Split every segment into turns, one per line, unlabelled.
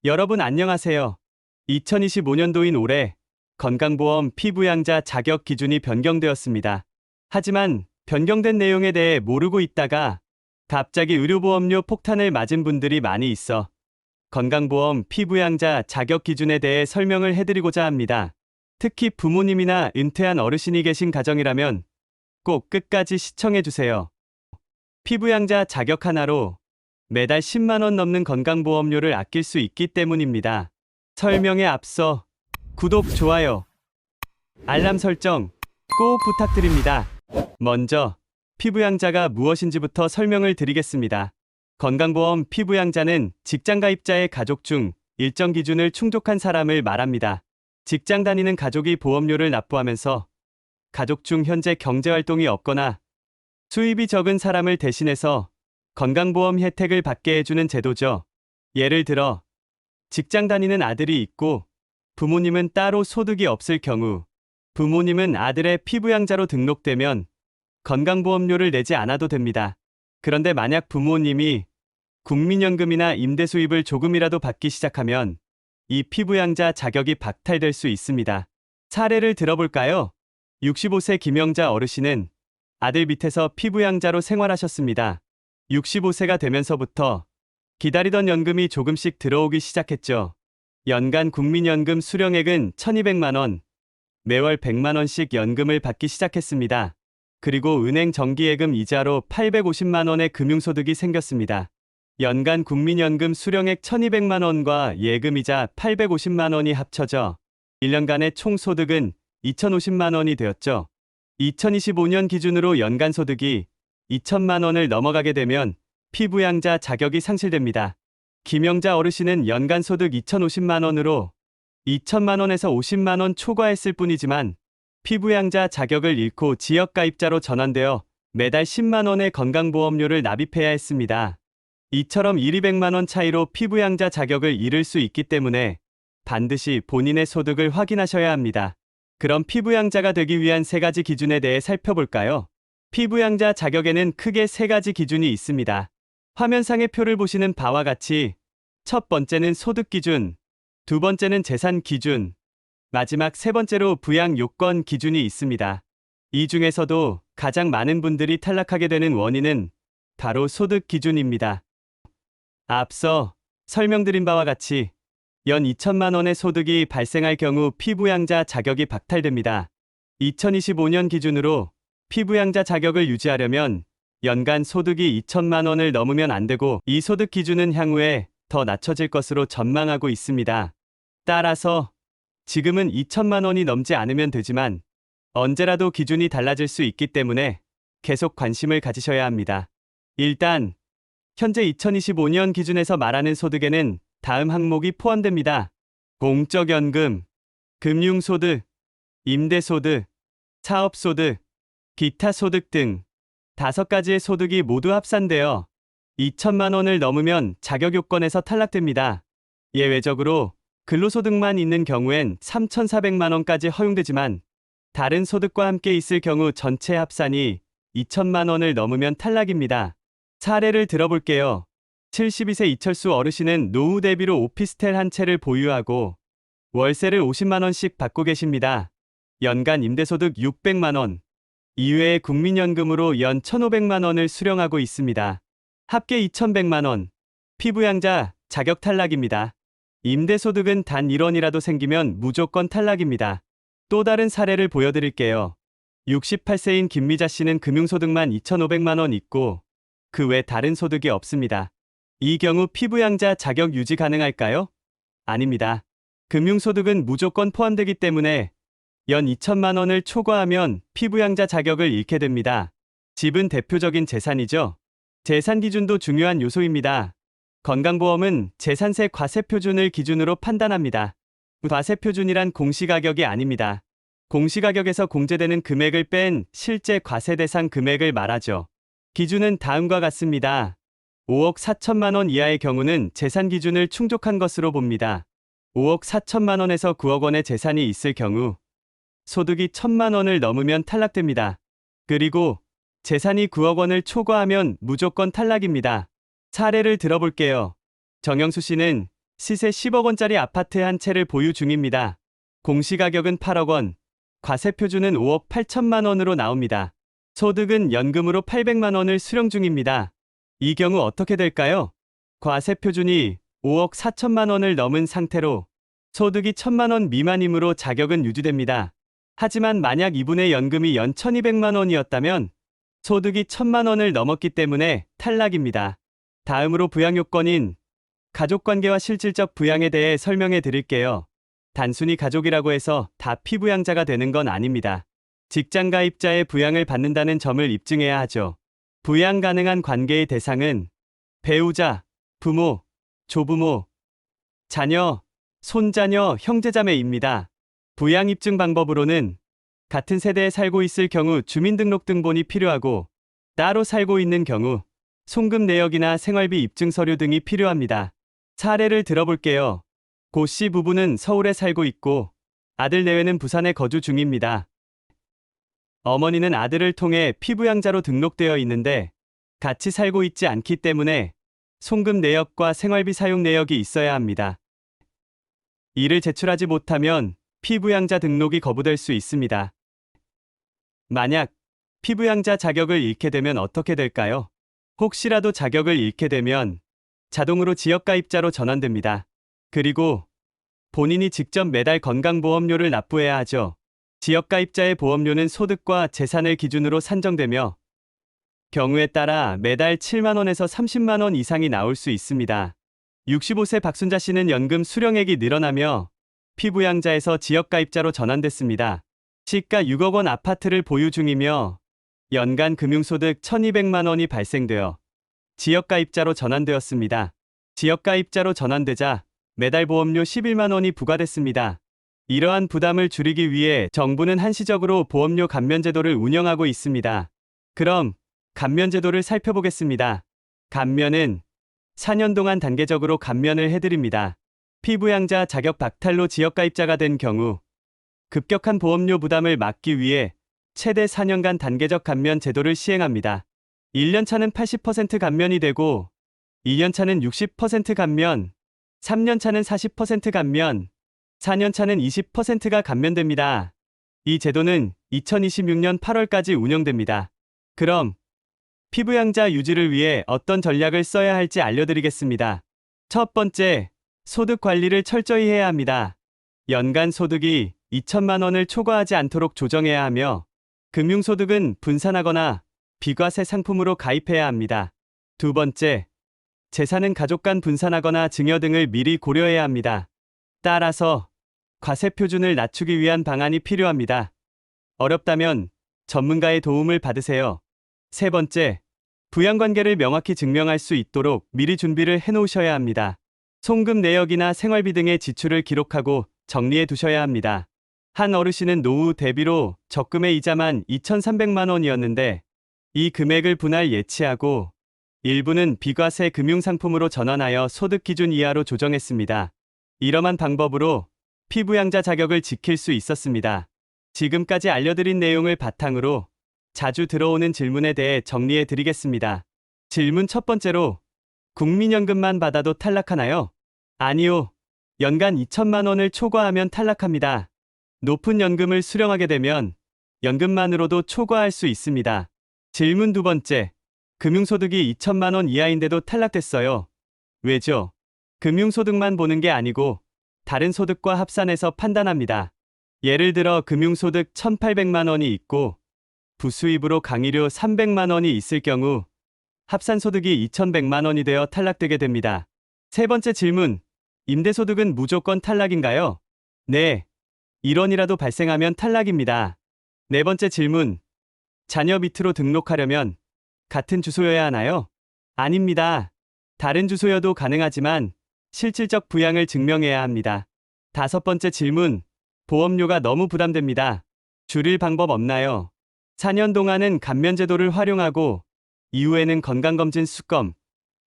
여러분 안녕하세요. 2025년도인 올해 건강보험 피부양자 자격 기준이 변경되었습니다. 하지만 변경된 내용에 대해 모르고 있다가 갑자기 의료보험료 폭탄을 맞은 분들이 많이 있어 건강보험 피부양자 자격 기준에 대해 설명을 해드리고자 합니다. 특히 부모님이나 은퇴한 어르신이 계신 가정이라면 꼭 끝까지 시청해주세요. 피부양자 자격 하나로 매달 10만 원 넘는 건강보험료를 아낄 수 있기 때문입니다. 설명에 앞서 구독, 좋아요, 알람 설정 꼭 부탁드립니다. 먼저 피부양자가 무엇인지부터 설명을 드리겠습니다. 건강보험 피부양자는 직장가입자의 가족 중 일정 기준을 충족한 사람을 말합니다. 직장 다니는 가족이 보험료를 납부하면서 가족 중 현재 경제활동이 없거나 수입이 적은 사람을 대신해서 건강보험 혜택을 받게 해주는 제도죠. 예를 들어 직장 다니는 아들이 있고 부모님은 따로 소득이 없을 경우 부모님은 아들의 피부양자로 등록되면 건강보험료를 내지 않아도 됩니다. 그런데 만약 부모님이 국민연금이나 임대 수입을 조금이라도 받기 시작하면 이 피부양자 자격이 박탈될 수 있습니다. 사례를 들어볼까요? 65세 김영자 어르신은 아들 밑에서 피부양자로 생활하셨습니다. 65세가 되면서부터 기다리던 연금이 조금씩 들어오기 시작했죠. 연간 국민연금 수령액은 1200만 원, 매월 100만 원씩 연금을 받기 시작했습니다. 그리고 은행 정기예금 이자로 850만 원의 금융소득이 생겼습니다. 연간 국민연금 수령액 1200만 원과 예금이자 850만 원이 합쳐져 1년간의 총 소득은 2050만 원이 되었죠. 2025년 기준으로 연간 소득이 2천만 원을 넘어가게 되면 피부양자 자격이 상실됩니다. 김영자 어르신은 연간 소득 2,050만 원으로 2천만 원에서 50만 원 초과했을 뿐이지만 피부양자 자격을 잃고 지역가입자로 전환되어 매달 10만 원의 건강보험료를 납입해야 했습니다. 이처럼 1,200만 원 차이로 피부양자 자격을 잃을 수 있기 때문에 반드시 본인의 소득을 확인하셔야 합니다. 그럼 피부양자가 되기 위한 3가지 기준에 대해 살펴볼까요? 피부양자 자격에는 크게 3가지 기준이 있습니다. 화면상의 표를 보시는 바와 같이 첫 번째는 소득 기준, 두 번째는 재산 기준, 마지막 세 번째로 부양 요건 기준이 있습니다. 이 중에서도 가장 많은 분들이 탈락하게 되는 원인은 바로 소득 기준입니다. 앞서 설명드린 바와 같이 연 2천만 원의 소득이 발생할 경우 피부양자 자격이 박탈됩니다. 2025년 기준으로 피부양자 자격을 유지하려면 연간 소득이 2천만 원을 넘으면 안 되고 이 소득 기준은 향후에 더 낮춰질 것으로 전망하고 있습니다. 따라서 지금은 2천만 원이 넘지 않으면 되지만 언제라도 기준이 달라질 수 있기 때문에 계속 관심을 가지셔야 합니다. 일단 현재 2025년 기준에서 말하는 소득에는 다음 항목이 포함됩니다. 공적연금, 금융소득, 임대소득, 사업소득, 기타 소득 등 5가지의 소득이 모두 합산되어 2천만 원을 넘으면 자격 요건에서 탈락됩니다. 예외적으로 근로소득만 있는 경우엔 3,400만 원까지 허용되지만 다른 소득과 함께 있을 경우 전체 합산이 2천만 원을 넘으면 탈락입니다. 사례를 들어볼게요. 72세 이철수 어르신은 노후 대비로 오피스텔 한 채를 보유하고 월세를 50만 원씩 받고 계십니다. 연간 임대소득 600만 원, 이외에 국민연금으로 연 1,500만 원을 수령하고 있습니다. 합계 2,100만 원, 피부양자 자격 탈락입니다. 임대소득은 단 1원이라도 생기면 무조건 탈락입니다. 또 다른 사례를 보여드릴게요. 68세인 김미자 씨는 금융소득만 2,500만 원 있고 그 외 다른 소득이 없습니다. 이 경우 피부양자 자격 유지 가능할까요? 아닙니다. 금융소득은 무조건 포함되기 때문에 연 2천만 원을 초과하면 피부양자 자격을 잃게 됩니다. 집은 대표적인 재산이죠. 재산 기준도 중요한 요소입니다. 건강보험은 재산세 과세표준을 기준으로 판단합니다. 과세표준이란 공시가격이 아닙니다. 공시가격에서 공제되는 금액을 뺀 실제 과세 대상 금액을 말하죠. 기준은 다음과 같습니다. 5억 4천만 원 이하의 경우는 재산 기준을 충족한 것으로 봅니다. 5억 4천만 원에서 9억 원의 재산이 있을 경우 소득이 1,000만 원을 넘으면 탈락됩니다. 그리고 재산이 9억 원을 초과하면 무조건 탈락입니다. 사례를 들어볼게요. 정영수 씨는 시세 10억 원짜리 아파트 한 채를 보유 중입니다. 공시가격은 8억 원, 과세표준은 5억 8천만 원으로 나옵니다. 소득은 연금으로 800만 원을 수령 중입니다. 이 경우 어떻게 될까요? 과세표준이 5억 4천만 원을 넘은 상태로 소득이 1천만 원 미만이므로 자격은 유지됩니다. 하지만 만약 이분의 연금이 연 1200만 원이었다면 소득이 1000만 원을 넘었기 때문에 탈락입니다. 다음으로 부양 요건인 가족관계와 실질적 부양에 대해 설명해 드릴게요. 단순히 가족이라고 해서 다 피부양자가 되는 건 아닙니다. 직장가입자의 부양을 받는다는 점을 입증해야 하죠. 부양 가능한 관계의 대상은 배우자, 부모, 조부모, 자녀, 손자녀, 형제자매입니다. 부양 입증 방법으로는 같은 세대에 살고 있을 경우 주민등록등본이 필요하고 따로 살고 있는 경우 송금 내역이나 생활비 입증 서류 등이 필요합니다. 사례를 들어볼게요. 고 씨 부부는 서울에 살고 있고 아들 내외는 부산에 거주 중입니다. 어머니는 아들을 통해 피부양자로 등록되어 있는데 같이 살고 있지 않기 때문에 송금 내역과 생활비 사용 내역이 있어야 합니다. 이를 제출하지 못하면 피부양자 등록이 거부될 수 있습니다. 만약 피부양자 자격을 잃게 되면 어떻게 될까요? 혹시라도 자격을 잃게 되면 자동으로 지역가입자로 전환됩니다. 그리고 본인이 직접 매달 건강보험료를 납부해야 하죠. 지역가입자의 보험료는 소득과 재산을 기준으로 산정되며 경우에 따라 매달 7만 원에서 30만 원 이상이 나올 수 있습니다. 65세 박순자 씨는 연금 수령액이 늘어나며 피부양자에서 지역가입자로 전환됐습니다. 시가 6억 원 아파트를 보유 중이며 연간 금융소득 1200만 원이 발생되어 지역가입자로 전환되었습니다. 지역가입자로 전환되자 매달 보험료 11만 원이 부과됐습니다. 이러한 부담을 줄이기 위해 정부는 한시적으로 보험료 감면 제도를 운영하고 있습니다. 그럼 감면 제도를 살펴보겠습니다. 감면은 4년 동안 단계적으로 감면을 해드립니다. 피부양자 자격 박탈로 지역가입자가 된 경우 급격한 보험료 부담을 막기 위해 최대 4년간 단계적 감면 제도를 시행합니다. 1년차는 80% 감면이 되고 2년차는 60% 감면, 3년차는 40% 감면, 4년차는 20%가 감면됩니다. 이 제도는 2026년 8월까지 운영됩니다. 그럼 피부양자 유지를 위해 어떤 전략을 써야 할지 알려드리겠습니다. 첫 번째, 소득 관리를 철저히 해야 합니다. 연간 소득이 2천만 원을 초과하지 않도록 조정해야 하며 금융소득은 분산하거나 비과세 상품으로 가입해야 합니다. 두 번째, 재산은 가족 간 분산하거나 증여 등을 미리 고려해야 합니다. 따라서 과세 표준을 낮추기 위한 방안이 필요합니다. 어렵다면 전문가의 도움을 받으세요. 세 번째, 부양관계를 명확히 증명할 수 있도록 미리 준비를 해놓으셔야 합니다. 송금 내역이나 생활비 등의 지출을 기록하고 정리해 두셔야 합니다. 한 어르신은 노후 대비로 적금의 이자만 2,300만 원이었는데 이 금액을 분할 예치하고 일부는 비과세 금융상품으로 전환하여 소득 기준 이하로 조정했습니다. 이러한 방법으로 피부양자 자격을 지킬 수 있었습니다. 지금까지 알려드린 내용을 바탕으로 자주 들어오는 질문에 대해 정리해 드리겠습니다. 질문 첫 번째로 국민연금만 받아도 탈락하나요? 아니요. 연간 2천만 원을 초과하면 탈락합니다. 높은 연금을 수령하게 되면 연금만으로도 초과할 수 있습니다. 질문 두 번째. 금융소득이 2천만 원 이하인데도 탈락됐어요. 왜죠? 금융소득만 보는 게 아니고 다른 소득과 합산해서 판단합니다. 예를 들어 금융소득 1,800만 원이 있고 부수입으로 강의료 300만 원이 있을 경우 합산소득이 2,100만 원이 되어 탈락되게 됩니다. 세 번째 질문. 임대소득은 무조건 탈락인가요? 네. 1원이라도 발생하면 탈락입니다. 네 번째 질문. 자녀 밑으로 등록하려면 같은 주소여야 하나요? 아닙니다. 다른 주소여도 가능하지만 실질적 부양을 증명해야 합니다. 다섯 번째 질문. 보험료가 너무 부담됩니다. 줄일 방법 없나요? 4년 동안은 감면제도를 활용하고 이후에는 건강검진 수검,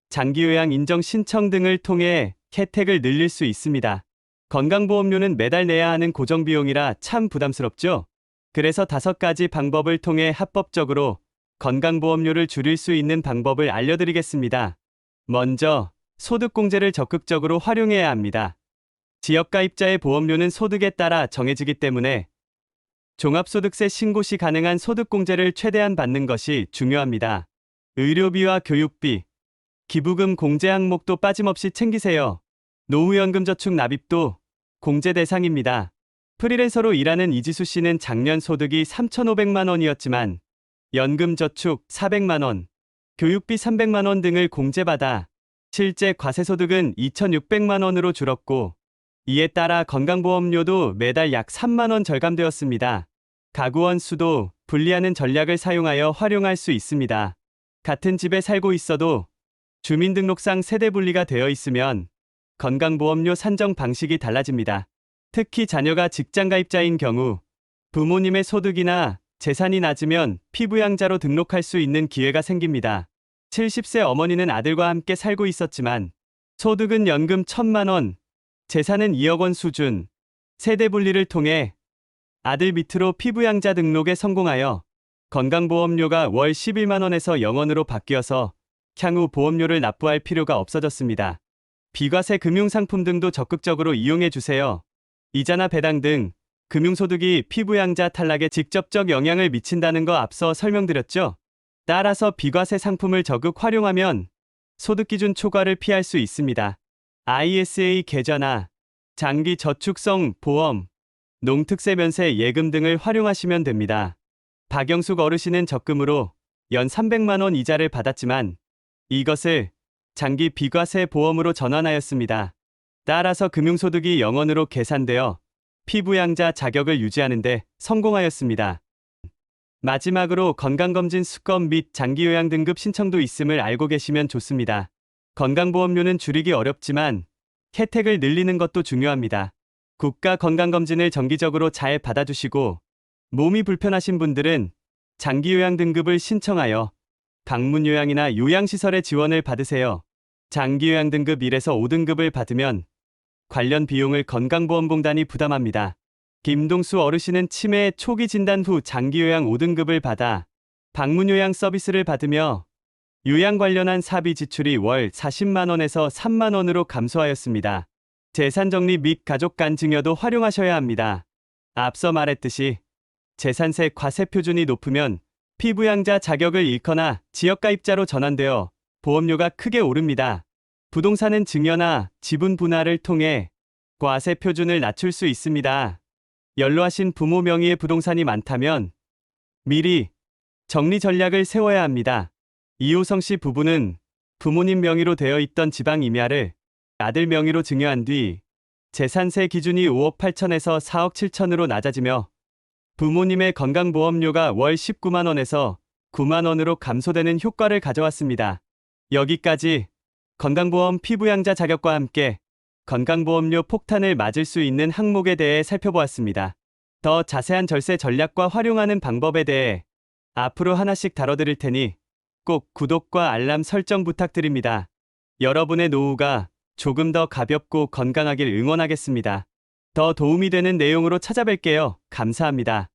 장기요양 인정 신청 등을 통해 혜택을 늘릴 수 있습니다. 건강보험료는 매달 내야 하는 고정비용이라 참 부담스럽죠? 그래서 5가지 방법을 통해 합법적으로 건강보험료를 줄일 수 있는 방법을 알려드리겠습니다. 먼저 소득공제를 적극적으로 활용해야 합니다. 지역가입자의 보험료는 소득에 따라 정해지기 때문에 종합소득세 신고 시 가능한 소득공제를 최대한 받는 것이 중요합니다. 의료비와 교육비, 기부금 공제 항목도 빠짐없이 챙기세요. 노후연금 저축 납입도 공제 대상입니다. 프리랜서로 일하는 이지수 씨는 작년 소득이 3,500만 원이었지만 연금 저축 400만 원, 교육비 300만 원 등을 공제받아 실제 과세소득은 2,600만 원으로 줄었고 이에 따라 건강보험료도 매달 약 3만 원 절감되었습니다. 가구원 수도 분리하는 전략을 사용하여 활용할 수 있습니다. 같은 집에 살고 있어도 주민등록상 세대 분리가 되어 있으면 건강보험료 산정 방식이 달라집니다. 특히 자녀가 직장가입자인 경우 부모님의 소득이나 재산이 낮으면 피부양자로 등록할 수 있는 기회가 생깁니다. 70세 어머니는 아들과 함께 살고 있었지만 소득은 연금 1,000만 원, 재산은 2억 원 수준, 세대 분리를 통해 아들 밑으로 피부양자 등록에 성공하여 건강보험료가 월 11만 원에서 0원으로 바뀌어서 향후 보험료를 납부할 필요가 없어졌습니다. 비과세 금융상품 등도 적극적으로 이용해 주세요. 이자나 배당 등 금융소득이 피부양자 탈락에 직접적 영향을 미친다는 거 앞서 설명드렸죠. 따라서 비과세 상품을 적극 활용하면 소득기준 초과를 피할 수 있습니다. ISA 계좌나 장기 저축성 보험, 농특세 면세 예금 등을 활용하시면 됩니다. 박영숙 어르신은 적금으로 연 300만 원 이자를 받았지만 이것을 장기 비과세 보험으로 전환하였습니다. 따라서 금융소득이 0원으로 계산되어 피부양자 자격을 유지하는 데 성공하였습니다. 마지막으로 건강검진 수검 및 장기요양 등급 신청도 있음을 알고 계시면 좋습니다. 건강보험료는 줄이기 어렵지만 혜택을 늘리는 것도 중요합니다. 국가 건강검진을 정기적으로 잘 받아주시고 몸이 불편하신 분들은 장기요양 등급을 신청하여 방문요양이나 요양시설의 지원을 받으세요. 장기요양 등급 1에서 5등급을 받으면 관련 비용을 건강보험공단이 부담합니다. 김동수 어르신은 치매 초기 진단 후 장기요양 5등급을 받아 방문요양 서비스를 받으며 요양 관련한 사비 지출이 월 40만 원에서 3만 원으로 감소하였습니다. 재산정리 및 가족 간 증여도 활용하셔야 합니다. 앞서 말했듯이 재산세 과세 표준이 높으면 피부양자 자격을 잃거나 지역가입자로 전환되어 보험료가 크게 오릅니다. 부동산은 증여나 지분 분할을 통해 과세 표준을 낮출 수 있습니다. 연로하신 부모 명의의 부동산이 많다면 미리 정리 전략을 세워야 합니다. 이호성 씨 부부는 부모님 명의로 되어 있던 지방 임야를 아들 명의로 증여한 뒤 재산세 기준이 5억 8천에서 4억 7천으로 낮아지며 부모님의 건강보험료가 월 19만 원에서 9만 원으로 감소되는 효과를 가져왔습니다. 여기까지 건강보험 피부양자 자격과 함께 건강보험료 폭탄을 맞을 수 있는 항목에 대해 살펴보았습니다. 더 자세한 절세 전략과 활용하는 방법에 대해 앞으로 하나씩 다뤄드릴 테니 꼭 구독과 알람 설정 부탁드립니다. 여러분의 노후가 조금 더 가볍고 건강하길 응원하겠습니다. 더 도움이 되는 내용으로 찾아뵐게요. 감사합니다.